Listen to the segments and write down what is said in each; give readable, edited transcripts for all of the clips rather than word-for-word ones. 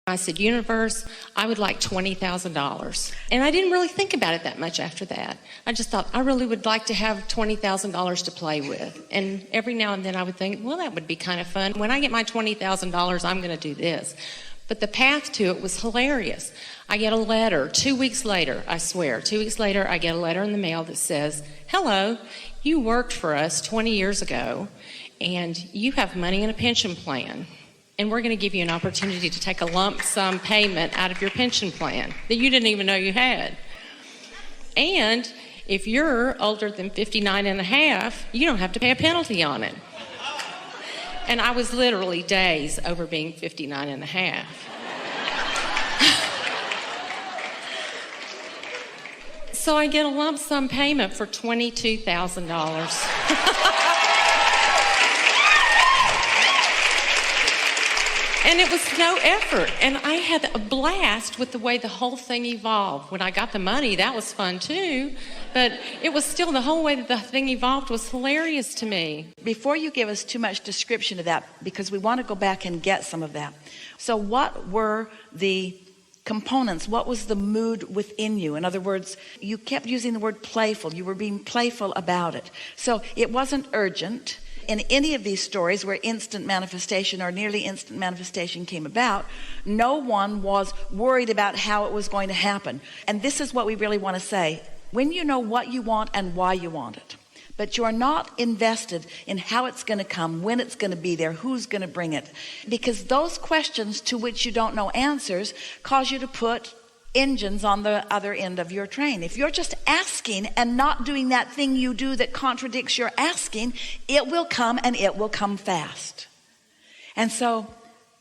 I said, universe, I would like $20,000. And I didn't really think about it that much after that. I just thought, I really would like to have $20,000 to play with. And every now and then I would think, well, that would be kind of fun. When I get my $20,000, I'm going to do this. But the path to it was hilarious. I get a letter 2 weeks later, I swear, 2 weeks later, I get a letter in the mail that says, hello, you worked for us 20 years ago, and you have money in a pension plan. And we're going to give you an opportunity to take a lump sum payment out of your pension plan that you didn't even know you had. And if you're older than 59 and a half, you don't have to pay a penalty on it. And I was literally days over being 59 and a half. So I get a lump sum payment for $22,000. And it was no effort. And I had a blast with the way the whole thing evolved. When I got the money, that was fun too. But it was still, the whole way that the thing evolved was hilarious to me. Before you give us too much description of that, because we want to go back and get some of that. So what were the components? What was the mood within you? In other words, you kept using the word playful. You were being playful about it. So it wasn't urgent. In any of these stories where instant manifestation or nearly instant manifestation came about, no one was worried about how it was going to happen. And this is what we really want to say. When you know what you want and why you want it, but you are not invested in how it's going to come, when it's going to be there, who's going to bring it, because those questions to which you don't know answers cause you to put engines on the other end of your train. If you're just asking and not doing that thing you do that contradicts your asking, it will come, and it will come fast. And so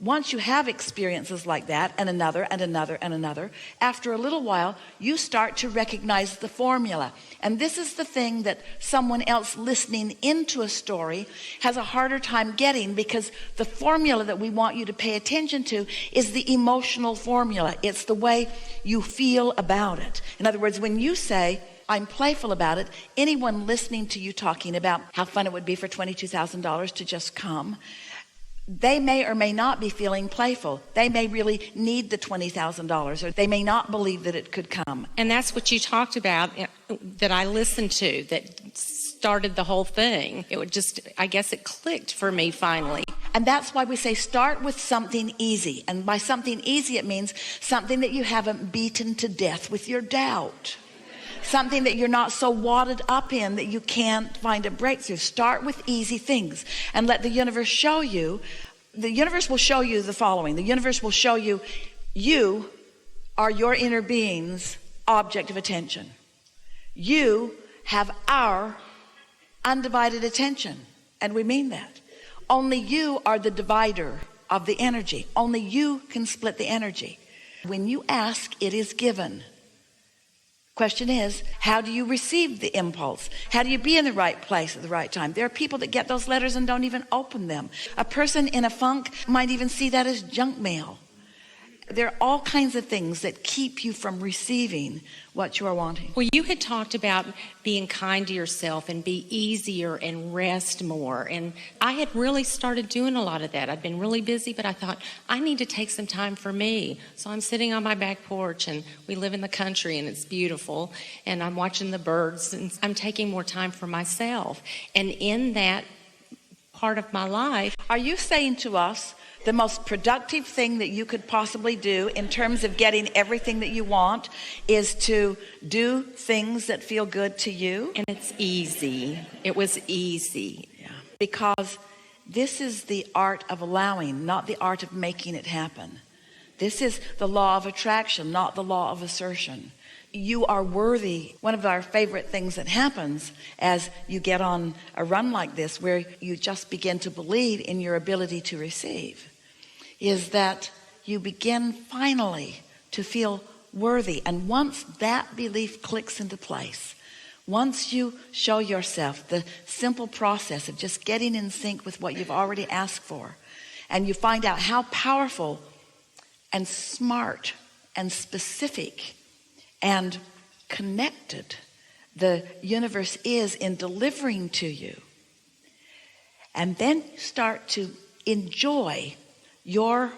once you have experiences like that, and another and another and another, after a little while you start to recognize the formula. And this is the thing that someone else listening into a story has a harder time getting, because the formula that we want you to pay attention to is the emotional formula. It's the way you feel about it. In other words, when you say, I'm playful about it, anyone listening to you talking about how fun it would be for $22,000 to just come, they may or may not be feeling playful. They may really need the $20,000, or they may not believe that it could come. And that's what you talked about that I listened to that started the whole thing. It would just, I guess it clicked for me finally. And that's why we say start with something easy. And by something easy, it means something that you haven't beaten to death with your doubt. Something that you're not so wadded up in that you can't find a breakthrough. Start with easy things and let the universe show you. The universe will show you the following. The universe will show you, you are your inner being's object of attention. You have our undivided attention. And we mean that. Only you are the divider of the energy. Only you can split the energy. When you ask, it is given. Question is, how do you receive the impulse? How do you be in the right place at the right time? There are people that get those letters and don't even open them. A person in a funk might even see that as junk mail. There are all kinds of things that keep you from receiving what you are wanting. Well, you had talked about being kind to yourself and be easier and rest more. And I had really started doing a lot of that. I'd been really busy, but I thought, I need to take some time for me. So I'm sitting on my back porch, and we live in the country, and it's beautiful. And I'm watching the birds, and I'm taking more time for myself. And in that part of my life. Are you saying to us, the most productive thing that you could possibly do in terms of getting everything that you want is to do things that feel good to you? And it's easy. It was easy. Yeah. Because this is the art of allowing, not the art of making it happen. This is the law of attraction, not the law of assertion. You are worthy. One of our favorite things that happens as you get on a run like this, where you just begin to believe in your ability to receive, is that you begin finally to feel worthy. And once that belief clicks into place, once you show yourself the simple process of just getting in sync with what you've already asked for, and you find out how powerful and smart and specific and connected the universe is in delivering to you, and then start to enjoy your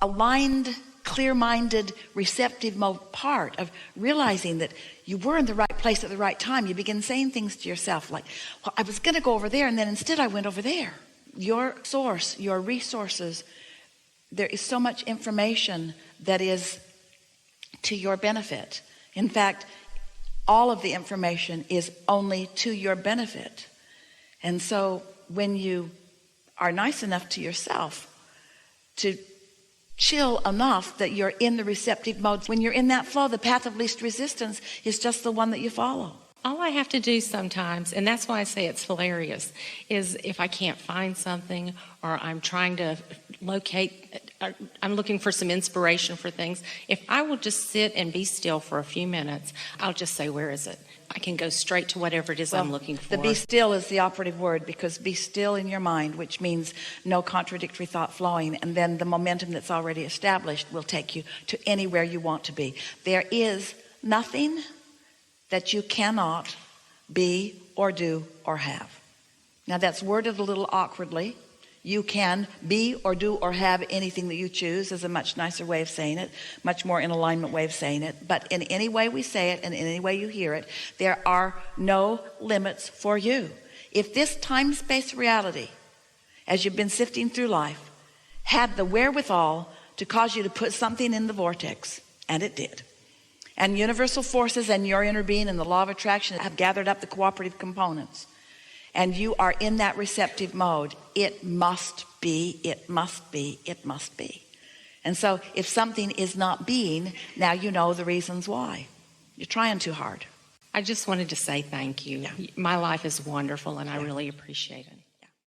aligned, clear-minded, receptive mode part of realizing that you were in the right place at the right time. You begin saying things to yourself like, well, I was going to go over there, and then instead I went over there. Your source, your resources, there is so much information that is to your benefit. In fact, all of the information is only to your benefit. And so when you are nice enough to yourself to chill enough that you're in the receptive mode, when you're in that flow, the path of least resistance is just the one that you follow. All I have to do sometimes, and that's why I say it's hilarious, is if I can't find something or I'm trying to locate, I'm looking for some inspiration for things. If I will just sit and be still for a few minutes, I'll just say, where is it? I can go straight to whatever it is I'm looking for. The be still is the operative word, because be still in your mind, which means no contradictory thought flowing, and then the momentum that's already established will take you to anywhere you want to be. There is nothing that you cannot be or do or have. Now that's worded a little awkwardly. You can be or do or have anything that you choose is a much nicer way of saying it, much more in alignment way of saying it. But in any way we say it and in any way you hear it, there are no limits for you. If this time-space reality, as you've been sifting through life, had the wherewithal to cause you to put something in the vortex, and it did, and universal forces and your inner being and the law of attraction have gathered up the cooperative components, and you are in that receptive mode, it must be, it must be, it must be. And so if something is not being, now you know the reasons why. You're trying too hard. I just wanted to say thank you. Yeah. My life is wonderful, and I really appreciate it.